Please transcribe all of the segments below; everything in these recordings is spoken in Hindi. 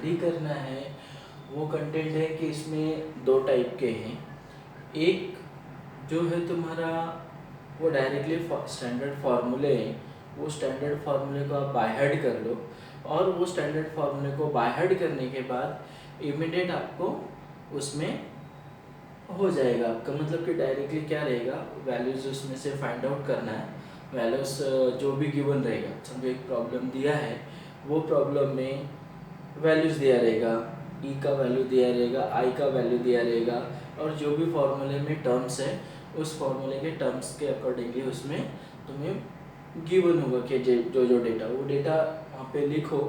स्टडी करना है वो कंटेंट है कि इसमें दो टाइप के हैं। एक जो है तुम्हारा वो डायरेक्टली स्टैंडर्ड फार्मूले हैं, वो स्टैंडर्ड फार्मूले को आप बाय हार्ट कर लो और वो स्टैंडर्ड फार्मूले को बाय हार्ट करने के बाद इमीडिएट आपको उसमें हो जाएगा आपका, मतलब कि डायरेक्टली क्या रहेगा, वैल्यूज़ उसमें से फाइंड आउट करना है। वैल्यूज़ जो भी गिवन रहेगा, समझो एक प्रॉब्लम दिया है, वो प्रॉब्लम में वैल्यूज़ दिया रहेगा, ई का वैल्यू दिया रहेगा, आई का वैल्यू दिया रहेगा, और जो भी फॉर्मूले में टर्म्स है उस फॉर्मूले के टर्म्स के अकॉर्डिंगली उसमें तुम्हें गिवन होगा कि जो जो डेटा, वो डेटा वहाँ पे लिखो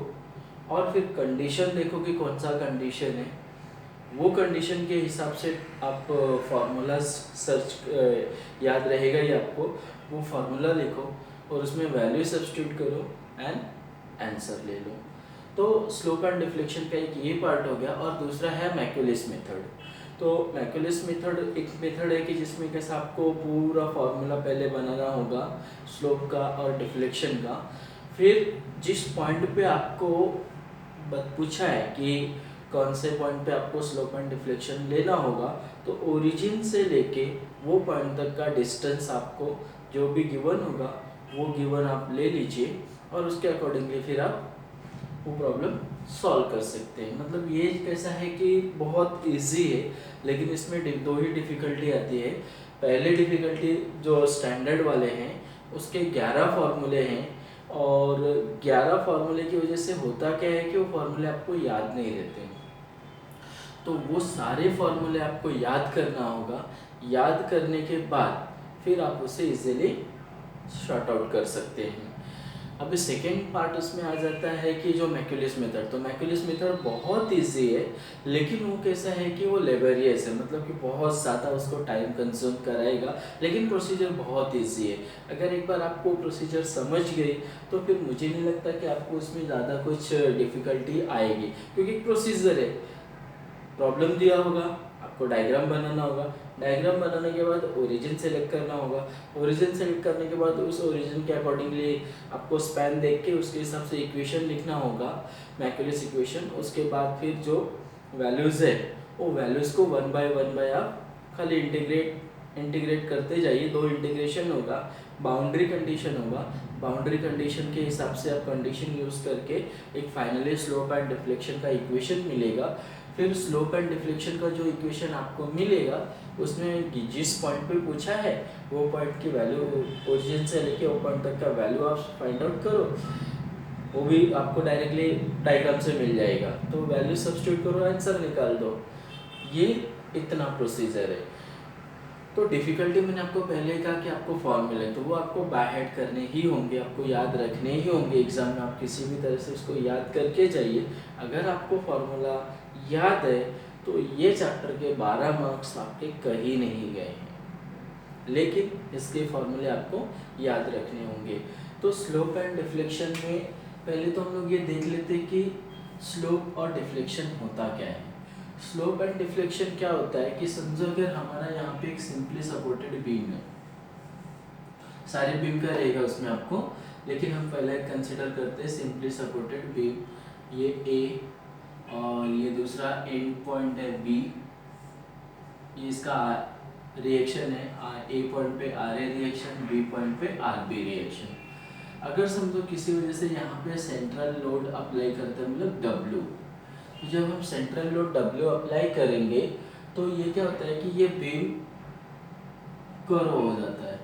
और फिर कंडीशन देखो कि कौन सा कंडीशन है, वो कंडीशन के हिसाब से आप फार्मूलाज सर्च याद रहेगा ही आपको, वो फार्मूला लिखो और उसमें वैल्यू सब्स्टिट्यूट करो एंड आंसर ले लो। तो स्लोप एंड डिफ्लेक्शन का एक ये पार्ट हो गया। और दूसरा है मैक्यूलिस मेथड। तो मैक्यूलिस मेथड एक मेथड है कि जिसमें कैसे आपको पूरा फार्मूला पहले बनाना होगा स्लोप का और डिफ्लेक्शन का, फिर जिस पॉइंट पे आपको पूछा है कि कौन से पॉइंट पे आपको स्लोप एंड डिफ्लेक्शन लेना होगा, तो ओरिजिन से लेके वो पॉइंट तक का डिस्टेंस आपको जो भी गिवन होगा वो गिवन आप ले लीजिए और उसके अकॉर्डिंगली फिर आप वो प्रॉब्लम सॉल्व कर सकते हैं। मतलब ये कैसा है कि बहुत इजी है, लेकिन इसमें दो ही डिफ़िकल्टी आती है। पहले डिफ़िकल्टी जो स्टैंडर्ड वाले हैं उसके 11 फार्मूले हैं, और 11 फार्मूले की वजह से होता क्या है कि वो फार्मूले आपको याद नहीं रहते हैं। तो वो सारे फार्मूले आपको याद करना होगा। याद करने के बाद फिर आप उसे इजीली शॉर्ट आउट कर सकते हैं। अभी सेकेंड पार्ट उसमें आ जाता है कि जो मैक्यूलिस मेथड, तो मैक्यूलिस मेथड बहुत इजी है, लेकिन वो कैसा है कि वो लेबरियस है, मतलब कि बहुत ज़्यादा उसको टाइम कंज्यूम कराएगा, लेकिन प्रोसीजर बहुत इजी है। अगर एक बार आपको प्रोसीजर समझ गई तो फिर मुझे नहीं लगता कि आपको उसमें ज़्यादा कुछ डिफ़िकल्टी आएगी, क्योंकि प्रोसीजर है। प्रॉब्लम दिया होगा, आपको डायग्राम बनाना होगा, डायग्राम बनाने के बाद ओरिजिन सेलेक्ट करना होगा, ओरिजिन सेलेक्ट करने के बाद उस ओरिजिन के अकॉर्डिंगली आपको स्पैन देख के उसके हिसाब से इक्वेशन लिखना होगा, मैक्यूलिस इक्वेशन। उसके बाद फिर जो वैल्यूज़ है वो वैल्यूज़ को वन बाय आप खाली इंटीग्रेट करते जाइए। दो इंटीग्रेशन होगा, बाउंड्री कंडीशन होगा, बाउंड्री कंडीशन के हिसाब से आप कंडीशन यूज़ करके एक फाइनली स्लोप एंड डिफ्लेक्शन का इक्वेशन मिलेगा। फिर स्लोप एंड डिफ्लेक्शन का जो इक्वेशन आपको मिलेगा उसमें जिस पॉइंट पे पूछा है वो पॉइंट की वैल्यू ओरिजिन से लेके वो पॉइंट तक का वैल्यू आप फाइंड आउट करो, वो भी आपको डायरेक्टली डायग्राम से मिल जाएगा। तो वैल्यू सब्स्टिट्यूट करो, आंसर निकाल दो। ये इतना प्रोसीजर है। तो डिफ़िकल्टी मैंने आपको पहले कहा कि आपको फॉर्मूले, तो वो आपको बाय हार्ट करने ही होंगे, आपको याद रखने ही होंगे। एग्ज़ाम में आप किसी भी तरह से उसको याद करके जाइए। अगर आपको फार्मूला याद है तो ये चैप्टर के 12 मार्क्स आपके कहीं नहीं गए हैं, लेकिन इसके फार्मूले आपको याद रखने होंगे। तो स्लोप एंड डिफ्लेक्शन में पहले तो हम लोग ये देख लेते हैं कि स्लोप और डिफ्लेक्शन होता क्या है। स्लोप एंड डिफ्लेक्शन क्या होता है कि समझो अगर हमारा यहाँ पे एक सिंपली सपोर्टेड बीम है, सारे बीम का रहेगा उसमें आपको, लेकिन हम पहले कंसिडर करते हैं सिंपली सपोर्टेड बीम। ये ए और ये दूसरा एंड पॉइंट है बी, ये इसका रिएक्शन है, ए पॉइंट पे R A reaction, B point पे आर बी रिएक्शन। अगर समझो किसी वजह से यहाँ पे सेंट्रल लोड अप्लाई करते हैं, मतलब डब्ल्यू, तो जब हम सेंट्रल लोड डब्ल्यू अप्लाई करेंगे तो ये क्या होता है कि ये बीम कर्व हो जाता है,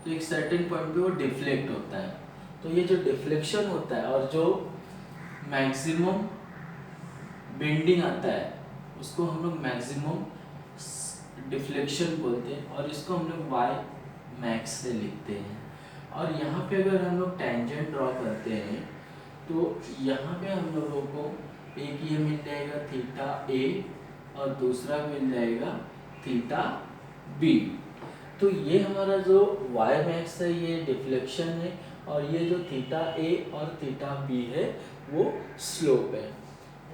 तो एक सर्टेन पॉइंट पे वो डिफ्लेक्ट होता है। तो ये जो डिफ्लेक्शन होता है और जो मैक्सिमम बेंडिंग आता है उसको हम लोग मैक्सिमम डिफ्लेक्शन बोलते हैं, और इसको हम लोग वाई मैक्स से लिखते हैं। और यहाँ पे अगर हम लोग टेंजेंट ड्रॉ करते हैं तो यहाँ पे हम लोगों को एक ये मिल जाएगा थीटा ए और दूसरा मिल जाएगा थीटा बी। तो ये हमारा जो वाई मैक्स है ये डिफ्लेक्शन है, और ये जो थीटा ए और थीटा बी है वो स्लोप है।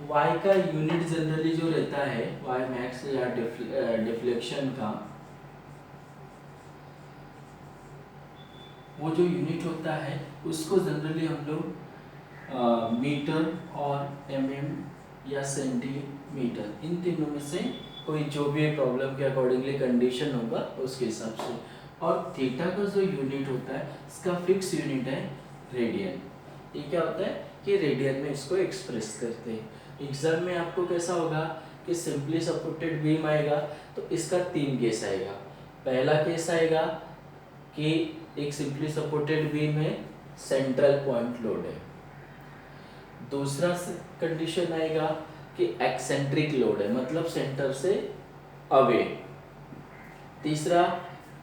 y का यूनिट जनरली जो रहता है y मैक्स या डिफ्लेक्शन का, वो जो यूनिट होता है उसको जनरली हम लोग मीटर और mm या सेंटीमीटर, इन तीनों में से कोई जो भी प्रॉब्लम के अकॉर्डिंगली कंडीशन होगा उसके हिसाब से। और थीटा का जो यूनिट होता है इसका फिक्स यूनिट है रेडियन। ये क्या होता है कि रेडियन में इसको एक्सप्रेस करते हैं। एग्जाम में आपको कैसा होगा कि सिंपली सपोर्टेड बीम आएगा तो इसका 3 केस आएगा। पहला केस आएगा कि एक सिंपली सपोर्टेड बीम है, सेंट्रल पॉइंट लोड है। दूसरा कंडीशन आएगा कि एक्सेंट्रिक लोड है, मतलब सेंटर से अवे। तीसरा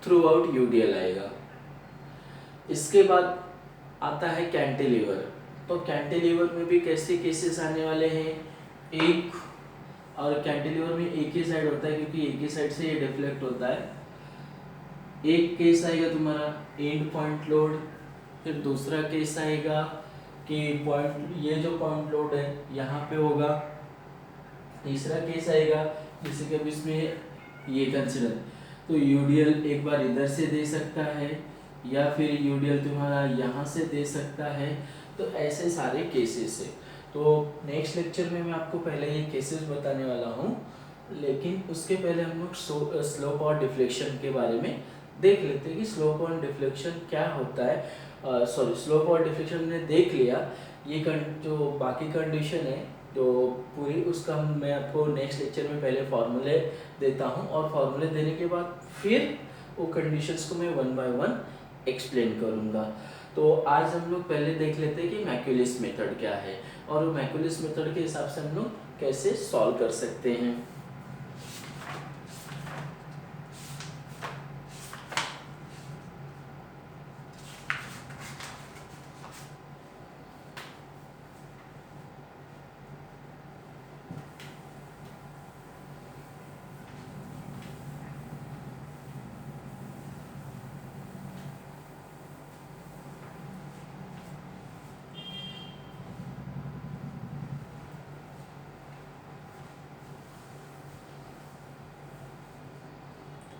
थ्रू आउट यूडीएल आएगा। इसके बाद आता है कैंटिलीवर। तो कैंटिलीवर में भी कैसे केसेस आने वाले हैं, एक और कैंटिलीवर में एक ही साइड होता है क्योंकि एक ही साइड से ये डिफ्लेक्ट होता है। एक केस आएगा तुम्हारा एंड पॉइंट लोड, फिर दूसरा केस आएगा कि पॉइंट, ये जो पॉइंट लोड है यहाँ पे होगा। तीसरा केस आएगा जिसे कि इसमें ये कंसिडर, तो यूडीएल एक बार इधर से दे सकता है या फिर यूडीएल तुम्हारा यहाँ से दे सकता है। तो ऐसे सारे केसेस है। तो नेक्स्ट लेक्चर में मैं आपको पहले ये केसेस बताने वाला हूँ, लेकिन उसके पहले हम लोग स्लोप और डिफ्लेक्शन के बारे में देख लेते हैं कि स्लोप और डिफ्लेक्शन क्या होता है। स्लोप और डिफ्लेक्शन हमने देख लिया। ये जो बाकी कंडीशन है जो पूरी, उसका मैं आपको नेक्स्ट लेक्चर में पहले फॉर्मूले देता हूँ और फॉर्मूले देने के बाद फिर वो कंडीशंस को मैं 1 बाय 1 एक्सप्लेन करूँगा। तो आज हम लोग पहले देख लेते हैं कि मैक्यूलिस मेथड क्या है और मैक्यूलिस मेथड के हिसाब से हम लोग कैसे सॉल्व कर सकते हैं।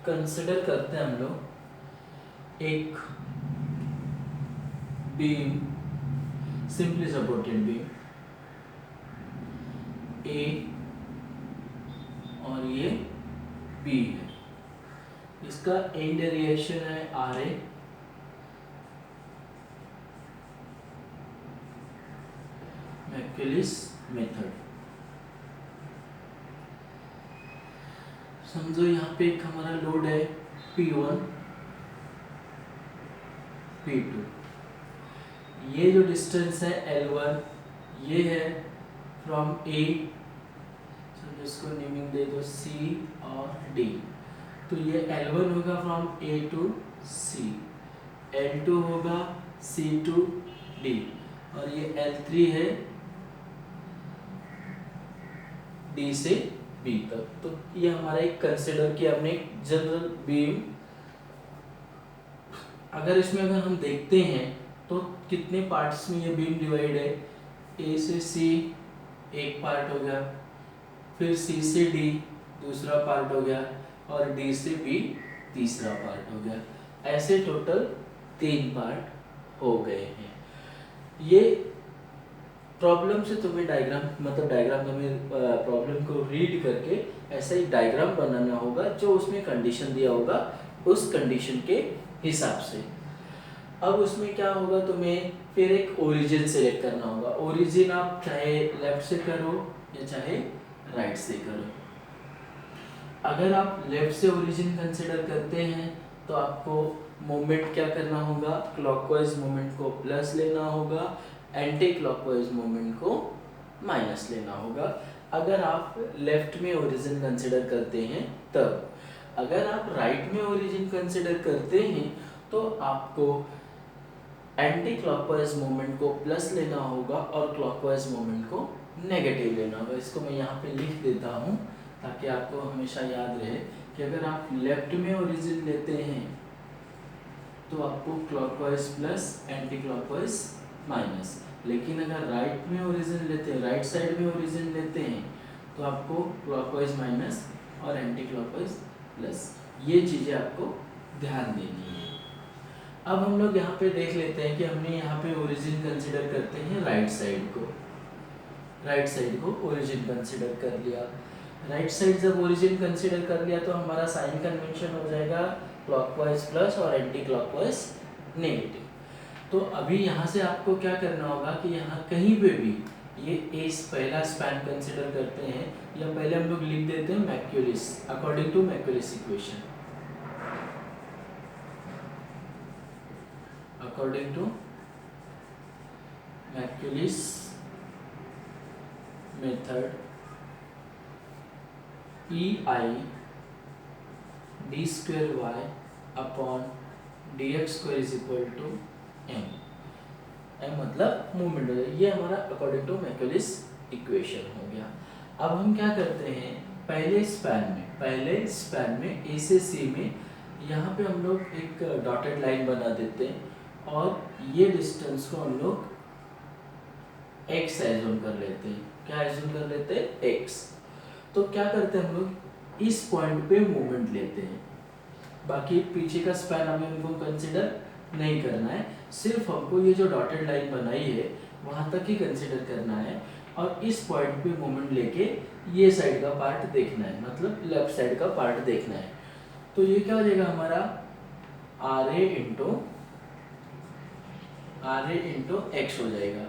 कंसिडर करते हैं हम लोग एक बीम, सिंपली सपोर्टेड बीम ए और ये बी है। इसका एंड रिएक्शन है आर ए, मैक्यूलिस मेथड। समझो यहाँ पे एक हमारा लोड है P1 P2, ये जो डिस्टेंस है L1 ये है फ्रॉम A, समझो इसको नेमिंग दे दो C और D। तो ये L1 होगा from A to C, L2 होगा C टू D और ये L3 है D से B तक। तो ये हमारा एक कंसिडर किया हमने जनरल बीम। अगर इसमें अगर हम देखते हैं तो कितने पार्ट्स में ये बीम डिवाइड है, A से C एक पार्ट हो गया, फिर C से D दूसरा पार्ट हो गया और D से B तीसरा पार्ट हो गया। ऐसे टोटल 3 पार्ट हो गए हैं। ये प्रॉब्लम से तुम्हें डायग्राम, मतलब डायग्राम तुम्हें प्रॉब्लम को रीड करके ऐसा एक डायग्राम बनाना होगा जो उसमें कंडीशन दिया होगा उस कंडीशन के हिसाब से। अब उसमें क्या होगा, तुम्हें फिर एक ओरिजिन सेलेक्ट करना होगा। ओरिजिन आप चाहे लेफ्ट से करो या चाहे राइट से करो। अगर आप लेफ्ट से ओरिजिन कंसिडर करते हैं तो आपको मोमेंट क्या करना होगा, क्लॉकवाइज मोमेंट को प्लस लेना होगा, एंटी क्लॉकवाइज मोमेंट को माइनस लेना होगा। अगर आप लेफ्ट में ओरिजिन कंसिडर करते हैं तब। अगर आप राइट में ओरिजिन कंसिडर करते हैं तो आपको एंटी क्लॉकवाइज मोमेंट को प्लस लेना होगा और क्लॉकवाइज मोमेंट को नेगेटिव लेना होगा। इसको मैं यहाँ पे लिख देता हूँ ताकि आपको हमेशा याद रहे कि अगर आप लेफ्ट में ओरिजिन लेते हैं तो आपको clockwise plus anti clockwise minus, लेकिन अगर राइट में ओरिजिन लेते हैं, राइट साइड में ओरिजिन लेते हैं तो आपको क्लॉकवाइज माइनस और एंटी क्लॉकवाइज प्लस। ये चीज़ें आपको ध्यान देनी है। अब हम लोग यहाँ पे देख लेते हैं कि हमने यहाँ पे ओरिजिन कंसिडर करते हैं राइट साइड को। राइट साइड को ओरिजिन कंसिडर कर लिया। राइट साइड जब ओरिजिन कंसिडर कर लिया तो हमारा साइन कन्वेंशन हो जाएगा क्लॉकवाइज प्लस और एंटी क्लॉकवाइज नेगेटिव। तो अभी यहाँ से आपको क्या करना होगा कि यहाँ कहीं पे भी ये एस पहला स्पैन कंसिडर करते हैं, या पहले हम लोग लिख देते हैं Macaulay's, according to Macaulay's equation, according to Macaulay's method E I D square Y upon D X square is equal to M, M मतलब मूवमेंट हो जाएगा। ये हमारा अकॉर्डिंग टू मैक्यूलिस इक्वेशन हो गया। अब हम क्या करते हैं, पहले स्पैन में ए से सी में यहाँ पे हम लोग एक डॉटेड लाइन बना देते हैं और ये डिस्टेंस को हम लोग x एज्यूम कर लेते हैं। क्या एज्यूम कर लेते हैं? x। तो क्या करते हैं हम लोग, इस पॉइंट पे मूवमेंट लेते हैं, बाकी पीछे का स्पैन हमें उनको कंसिडर नहीं करना है, सिर्फ हमको ये जो डॉटेड लाइन बनाई है वहाँ तक ही कंसिडर करना है और इस पॉइंट पे मोमेंट लेके ये साइड का पार्ट देखना है, मतलब लेफ्ट साइड का पार्ट देखना है। तो ये क्या हो जाएगा हमारा आर ए इंटू एक्स हो जाएगा।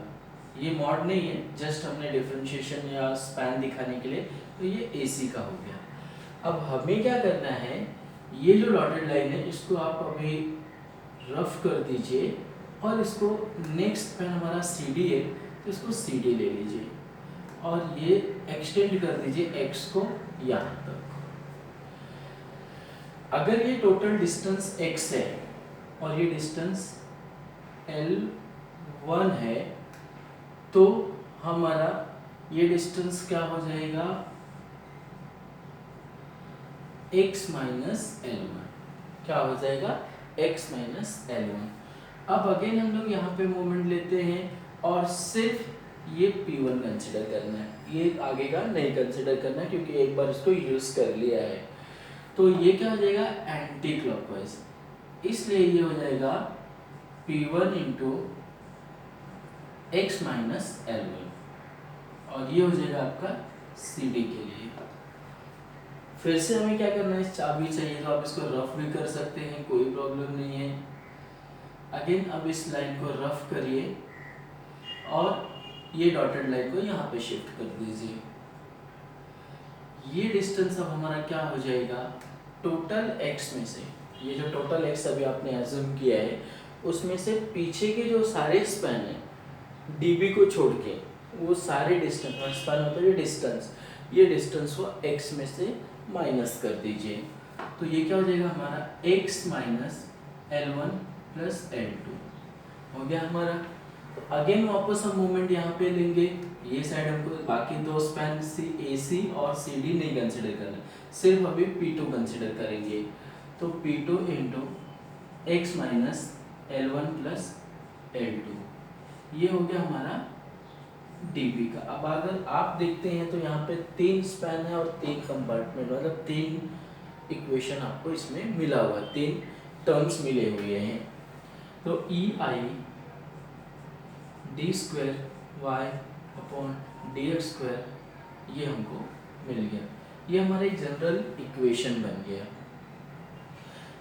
ये मॉड नहीं है, जस्ट हमने डिफरेंशिएशन या स्पैन दिखाने के लिए, तो ये ए सी का हो गया। अब हमें क्या करना है, ये जो डॉटेड लाइन है इसको आप अभी रफ कर दीजिए और इसको नेक्स्ट पेन हमारा सी डी है तो इसको सी डी ले लीजिए और ये एक्सटेंड कर दीजिए एक्स को यहाँ तक। अगर ये टोटल डिस्टेंस x है और ये डिस्टेंस L1 है तो हमारा ये डिस्टेंस क्या हो जाएगा, x माइनस L1। क्या हो जाएगा, x माइनस L1। अब अगेन हम लोग यहाँ पे मोमेंट लेते हैं और सिर्फ ये P1 कंसिडर करना है, ये आगे का नहीं कंसिडर करना है क्योंकि एक बार इसको यूज कर लिया है। तो ये क्या हो जाएगा, एंटी क्लॉकवाइज, इसलिए ये हो जाएगा P1 into x minus L1 और ये हो जाएगा आपका CD के लिए। फिर से हमें क्या करना है, चाबी चाहिए तो आप इसको रफ भी कर सकते हैं, कोई प्रॉब्लम नहीं है। अगेन अब इस लाइन को रफ करिए और ये डॉटेड लाइन को यहाँ पे शिफ्ट कर दीजिए। ये डिस्टेंस अब हमारा क्या हो जाएगा, टोटल x में से, ये जो टोटल x अभी आपने एज्यूम किया है उसमें से पीछे के जो सारे स्पैन है dB को छोड़ के वो सारे डिस्टेंस, स्पैन होता है डिस्टेंस, ये डिस्टेंस को x में से माइनस कर दीजिए। तो ये क्या हो जाएगा हमारा x minus L1 plus L2 हो गया हमारा। तो अगेन वापस हम मोमेंट यहाँ पे लेंगे, ये साइड हमको बाकी दो स्पैन AC और CD नहीं कंसिडर करना, सिर्फ अभी P2 कंसिडर करेंगे। तो P2 into x minus L1 plus L2, ये हो गया हमारा dB का। अब अगर आप देखते हैं तो यहाँ पे 3 स्पैन है और 3 कंपार्टमेंट, मतलब 3 इक्वेशन आपको इसमें मिला हुआ है, 3 टर्म्स मिले हुए हैं। तो E I D square Y upon D X square ये हमको मिल गया, ये हमारा एक जनरल इक्वेशन बन गया।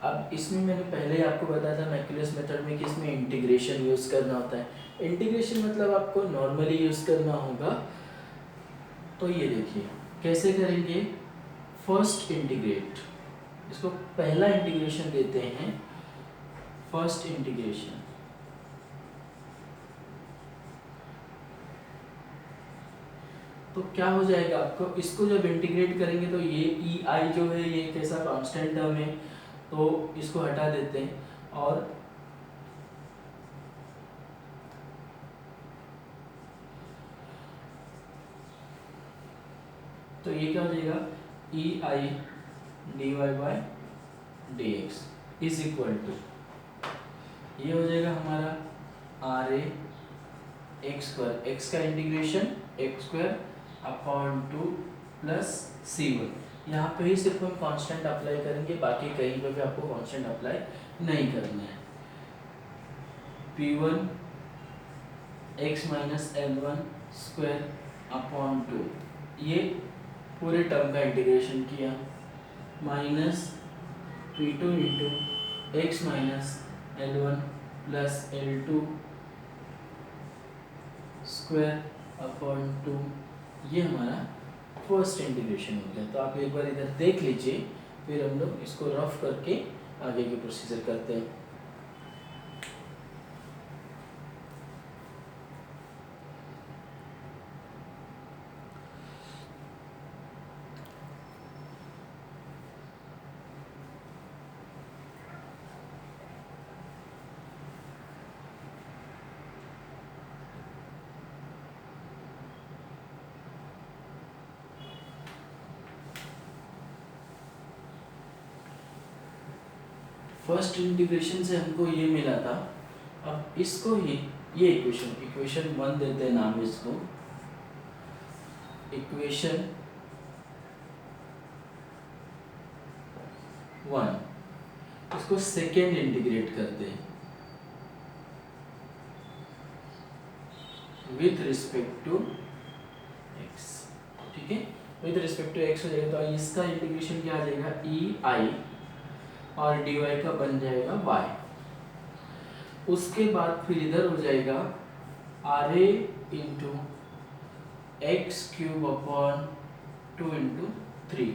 अब इसमें मैंने पहले ही आपको बताया था मैक्यूलिस मेथड में कि इसमें इंटीग्रेशन यूज़ करना होता है। इंटीग्रेशन मतलब आपको नॉर्मली यूज़ करना होगा। तो ये देखिए कैसे करेंगे, फर्स्ट इंटीग्रेट, इसको पहला इंटीग्रेशन देते हैं, फर्स्ट इंटीग्रेशन। तो क्या हो जाएगा आपको, इसको जब इंटीग्रेट करेंगे तो ये ई आई जो है ये कैसा कांस्टेंट टर्म है, तो इसको हटा देते हैं और तो ये क्या हो जाएगा, E I D Y by D X is equal to, ये हो जाएगा हमारा R A X square, X का integration X square upon 2 plus C1। यहाँ पे ही सिर्फ हम कांस्टेंट अप्लाई करेंगे, बाकी कहीं पे भी आपको कांस्टेंट अप्लाई नहीं करना है। P1 x minus L1 square upon to, ये पूरे टर्म का इंटीग्रेशन किया, minus P two into x minus L one plus L to square upon to, ये हमारा फर्स्ट इंटीग्रेशन हो गया। तो आप एक बार इधर देख लीजिए, फिर हम लोग इसको रफ करके आगे की प्रोसीजर करते हैं। फर्स्ट इंटीग्रेशन से हमको ये मिला था, अब इसको ही ये इक्वेशन वन देते हैं नाम इसको, इक्वेशन वन, इसको सेकेंड इंटीग्रेट करते हैं विथ रिस्पेक्ट टू एक्स, ठीक है, विथ रिस्पेक्ट टू एक्स हो जाएगा। तो इसका इंटीग्रेशन क्या आ जाएगा, ई आई और डी वाई का बन जाएगा वाई। उसके बाद फिर इधर हो जाएगा R A into X cube upon two into three.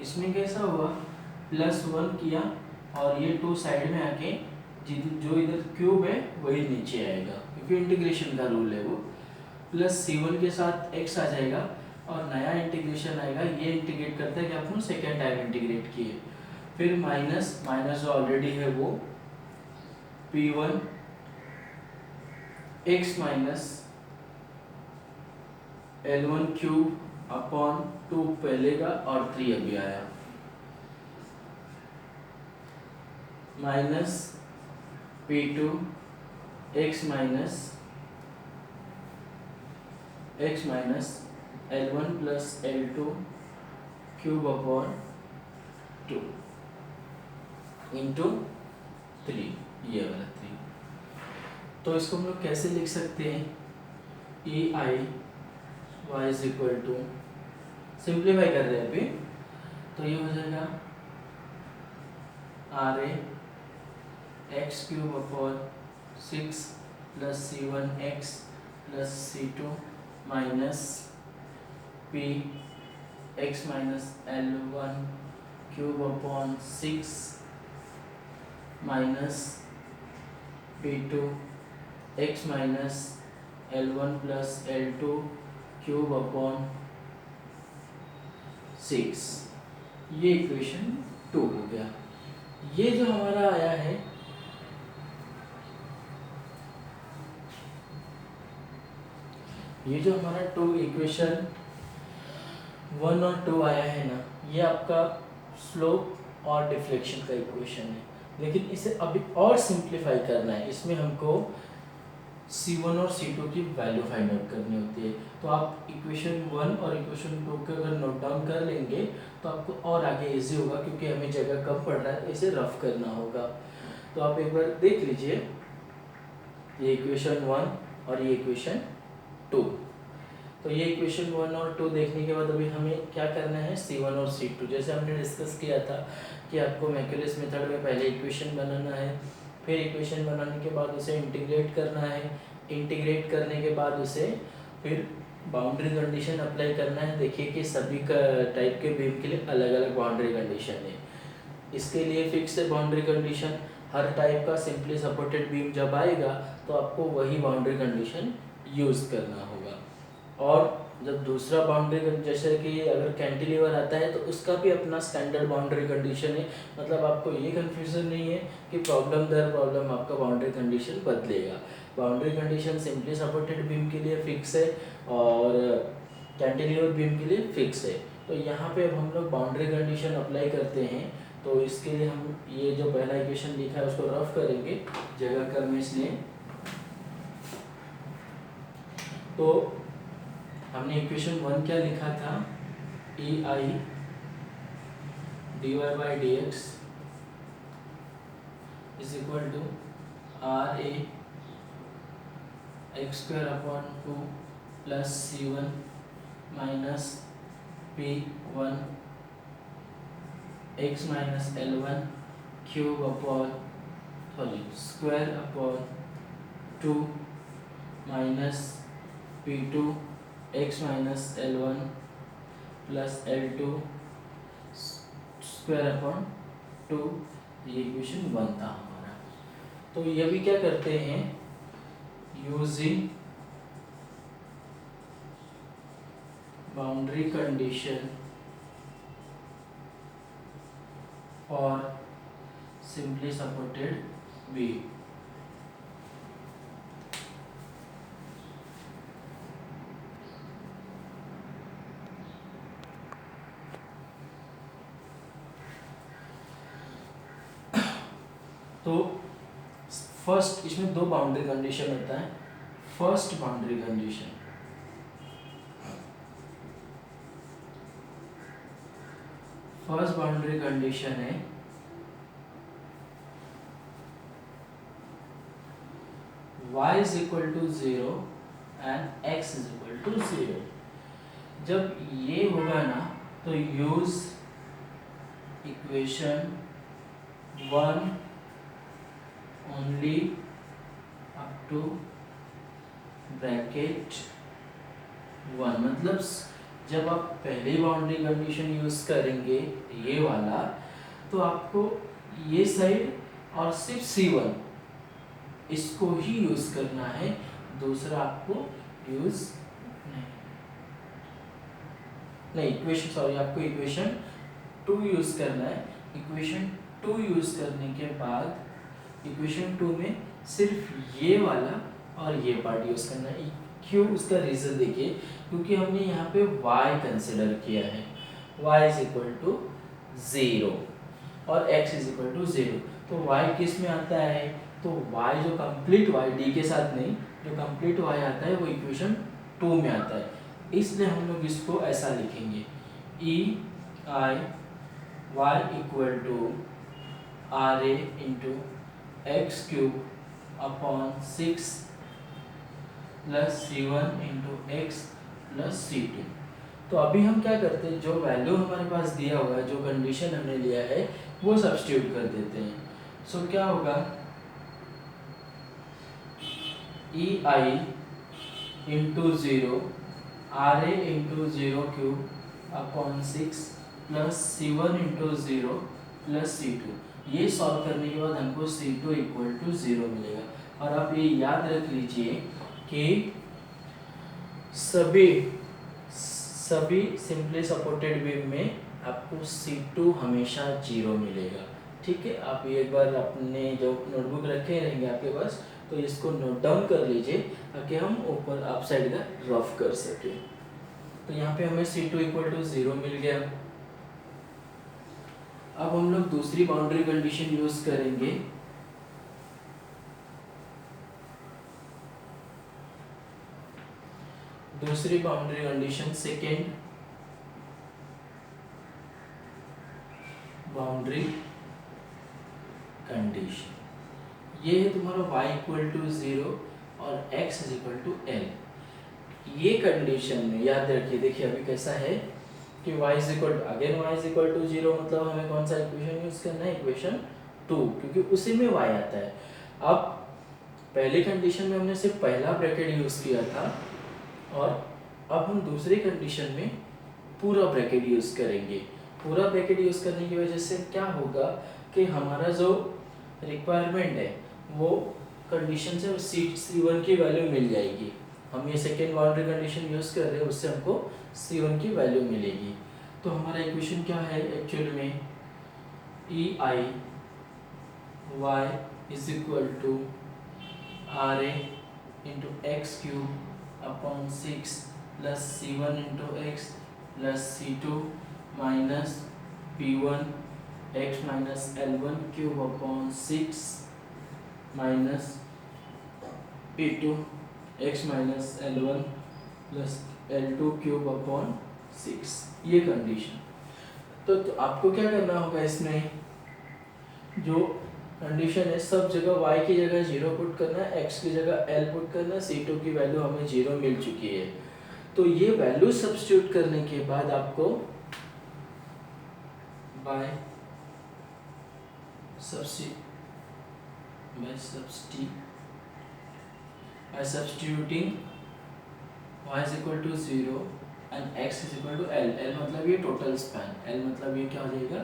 इसमें कैसा हुआ, प्लस वन किया और ये टू साइड में आके जो इधर क्यूब है वही नीचे आएगा, क्योंकि इंटीग्रेशन का रूल है वो। प्लस सी वन के साथ एक्स आ जाएगा और नया इंटीग्रेशन आएगा, ये इंटीग्रेट करते हैं कि आपने सेकेंड टाइम इंटीग्रेट किए। फिर माइनस जो ऑलरेडी है वो P one X minus L one cube upon two पहले का और थ्री अभी आया, minus P two X minus L one plus L two cube upon two into three, ये वाला थ्री। तो इसको हम लोग कैसे लिख सकते हैं, E I Y is equal to, simplify कर रहे हैं अभी, तो ये हो जाएगा R A X cube upon six plus C one X plus C two minus P X minus L one cube upon six minus P two X minus L one plus L two cube upon six, ये इक्वेशन टू हो गया। ये जो हमारा आया है ये जो हमारा टू इक्वेशन वन और टू आया है ना, ये आपका स्लोप और डिफ्लेक्शन का इक्वेशन है। लेकिन इसे अभी और सिंप्लीफाई करना है, इसमें हमको C1 और C2 की वैल्यू फाइंड आउट करनी होती है। तो आप इक्वेशन वन और इक्वेशन टू को अगर नोट डाउन कर लेंगे तो आपको और आगे इजी होगा, क्योंकि हमें जगह कम पड़ रहा है, इसे रफ करना होगा। तो आप एक बार देख लीजिए, ये इक्वेशन वन और ये इक्वेशन टू। तो ये इक्वेशन वन और टू देखने के बाद अभी हमें क्या करना है, C1 और C2। जैसे हमने डिस्कस किया था कि आपको मैक्यूलस मेथड में पहले इक्वेशन बनाना है, फिर इक्वेशन बनाने के बाद उसे इंटीग्रेट करना है, इंटीग्रेट करने के बाद उसे फिर बाउंड्री कंडीशन अप्लाई करना है। देखिए कि सभी का टाइप के बीम के लिए अलग अलग बाउंड्री कंडीशन है। इसके लिए फिक्स है बाउंड्री कंडीशन, हर टाइप का सिंपली सपोर्टेड बीम जब आएगा तो आपको वही बाउंड्री कंडीशन यूज़ करना होगा। और जब दूसरा बाउंड्री, जैसे कि अगर कैंटिलीवर आता है तो उसका भी अपना स्टैंडर्ड बाउंड्री कंडीशन है। मतलब आपको ये कन्फ्यूज़न नहीं है कि प्रॉब्लम दर प्रॉब्लम आपका बाउंड्री कंडीशन बदलेगा। Boundary condition simply supported beam के लिए फिक्स है और कैंटिलीवर बीम के लिए फिक्स है। तो यहाँ पे अब हम लोग बाउंड्री कंडीशन अप्लाई करते हैं। तो इसके लिए हम ये जो पहला इक्वेशन लिखा है उसको रफ करेंगे जगह कम इसलिए। तो हमने इक्वेशन वन क्या लिखा था, E I D Y by D X is equal to R A X square upon two plus C one minus P1 x minus L1 cube upon square upon 2 minus P2 x minus L1 plus L2 square upon 2। ये इक्वेशन 1 था हमारा। तो ये भी क्या करते हैं, using boundary condition for simply supported beam. तो फर्स्ट इसमें दो बाउंड्री कंडीशन होता है। First boundary condition, first boundary condition है y is equal to 0 and x is equal to 0। जब ये होगा ना तो use equation 1 only up to bracket 1। मतलब जब आप पहली बाउंड्री कंडीशन यूज करेंगे ये वाला, तो आपको ये साइड और सिर्फ C1 इसको ही यूज करना है, दूसरा आपको यूज नहीं इक्वेशन सॉरी आपको इक्वेशन 2 यूज करना है। इक्वेशन 2 यूज करने के बाद इक्वेशन 2 में सिर्फ ये वाला और ये पार्ट यूज करना है। क्यों, उसका रीजन देखिए, क्योंकि हमने यहाँ पे y कंसिडर किया है, y इज इक्वल टू 0 और x इज इक्वल टू 0। तो y किस में आता है, तो y जो कंप्लीट y d के साथ नहीं, जो कंप्लीट y आता है वो इक्वेशन 2 में आता है। इसलिए हम लोग इसको ऐसा लिखेंगे, e i y equal to R A into X cube upon 6 plus C1 into X plus C2। तो अभी हम क्या करते हैं, जो वैल्यू हमारे पास दिया हुआ है, जो कंडीशन हमने लिया है वो सब्स्टिट्यूट कर देते हैं। सो क्या होगा, E I into 0 R A into 0 cube upon 6 plus C1 into 0 plus C2। ये सॉल्व करने के बाद हमको C2 इक्वल टू 0 मिलेगा। और आप ये याद रख लीजिए कि सभी सिंपली सपोर्टेड बीम में आपको C2 हमेशा 0 मिलेगा। ठीक है, आप एक बार अपने जो नोटबुक रखे रहेंगे आपके पास, तो इसको नोट डाउन कर लीजिए ताकि हम ऊपर अप साइड का रफ कर सके। तो यहाँ पे हमें C2 इक्वल टू 0 मिल गया। अब हम लोग दूसरी बाउंड्री कंडीशन यूज करेंगे। दूसरी boundary condition, second boundary condition, ये है तुम्हारा y इक्वल टू 0 और x is equal to l। ये कंडीशन में याद रखिए, देखिए अभी कैसा है कि y is equal to again y is equal to 0, मतलब हमें कौन सा इक्वेशन यूज करना है, इक्वेशन 2, क्योंकि उसी में y आता है। अब पहले कंडीशन में हमने सिर्फ पहला ब्रैकेट यूज किया था, और अब हम दूसरी कंडीशन में पूरा ब्रैकेट यूज करेंगे। पूरा ब्रैकेट यूज करने की वजह से क्या होगा कि हमारा जो रिक्वायरमेंट है वो कंडीशन से C1 की वैल्यू मिल जाएगी। हम ये सेकेंड बाउंड्री कंडीशन यूज कर रहे हैं, उससे हमको C1 की वैल्यू मिलेगी। तो हमारा इक्वेशन क्या है एक्चुअल में, E I Y is equal to R A into X cube upon 6 plus C1 into X plus C2 minus P1 x minus L1 cube upon 6 minus P2 x minus L1 plus L2 cube upon 6। ये कंडीशन। तो आपको क्या करना होगा, इसमें जो कंडीशन है सब जगह y की जगह 0 पुट करना है, x की जगह L पुट करना है। C2 की वैल्यू हमें 0 मिल चुकी है। तो ये वैल्यू सब्स्टिट्यूट करने के बाद आपको bye substituting y is equal to 0 and x is equal to l मतलब ये टोटल स्पैन, l मतलब ये क्या हो जाएगा,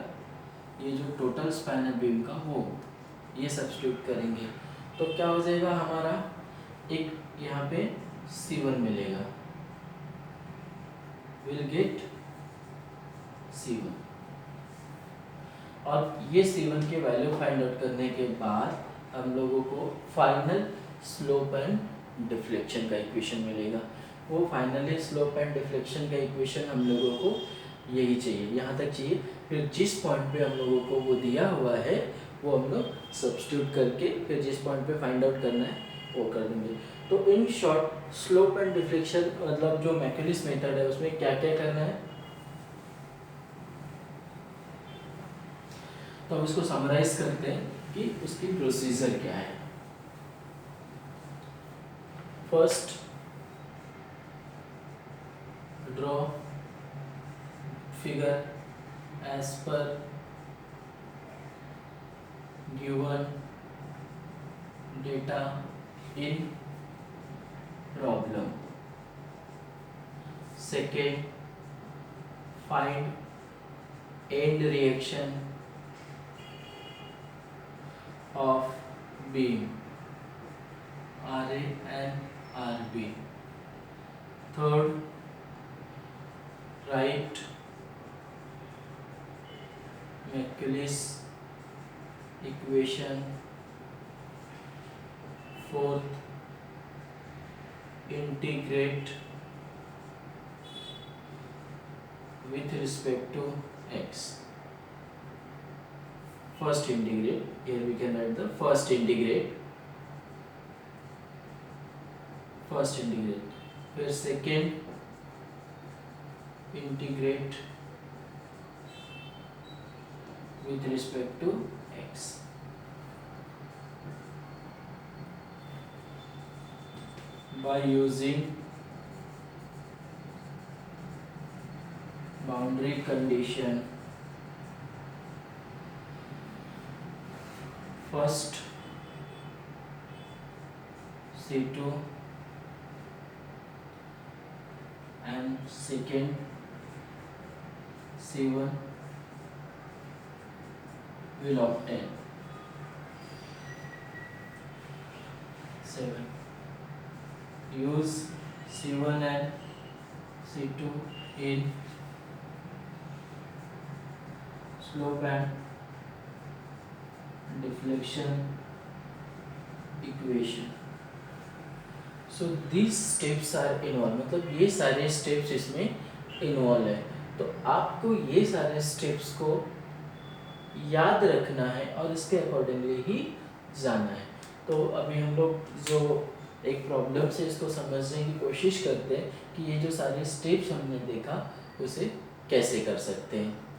ये जो टोटल स्पैन है बीम का वो ये सब्स्टिट्यूट करेंगे तो क्या हो जाएगा हमारा, एक यहाँ पे C1 मिलेगा, विल गेट C1 और ये C1 की वैल्यू फाइंड आउट करने के बाद हम लोगों को फाइनल स्लोप एंड डिफ्लेक्शन का इक्वेशन मिलेगा। वो फाइनली स्लोप एंड डिफ्लेक्शन का इक्वेशन हम लोगों को यही चाहिए, यहाँ तक चाहिए। फिर जिस पॉइंट पे हम लोगों को वो दिया हुआ है वो हम लोग सब्स्टिट्यूट करके फिर जिस पॉइंट पे फाइंड आउट करना है वो कर देंगे। तो in short slope and deflection मतलब जो मैकेनिस्ट मेथड है उसमें क्या क्या करना है, तो हम इसको समराइज करते हैं कि उसकी प्रोसीजर क्या है। First draw figure as per given data in problem. Second find end reaction of beam RA and RB. Third, write Maclaurin's equation. Fourth, integrate with respect to x. First integrate, here we can write the first integrate, फिर second integrate with respect to x. By using boundary condition, first C2 and second C1 will obtain 7. Use C1 and C2 in slope and deflection equation. So these steps are involved, मतलब ये सारे steps इसमें इन्वॉल्व है। तो आपको ये सारे steps को याद रखना है और इसके अकॉर्डिंगली ही जाना है। तो अभी हम लोग जो एक प्रॉब्लम से इसको समझने की कोशिश करते हैं कि ये जो सारे स्टेप्स हमने देखा उसे कैसे कर सकते हैं।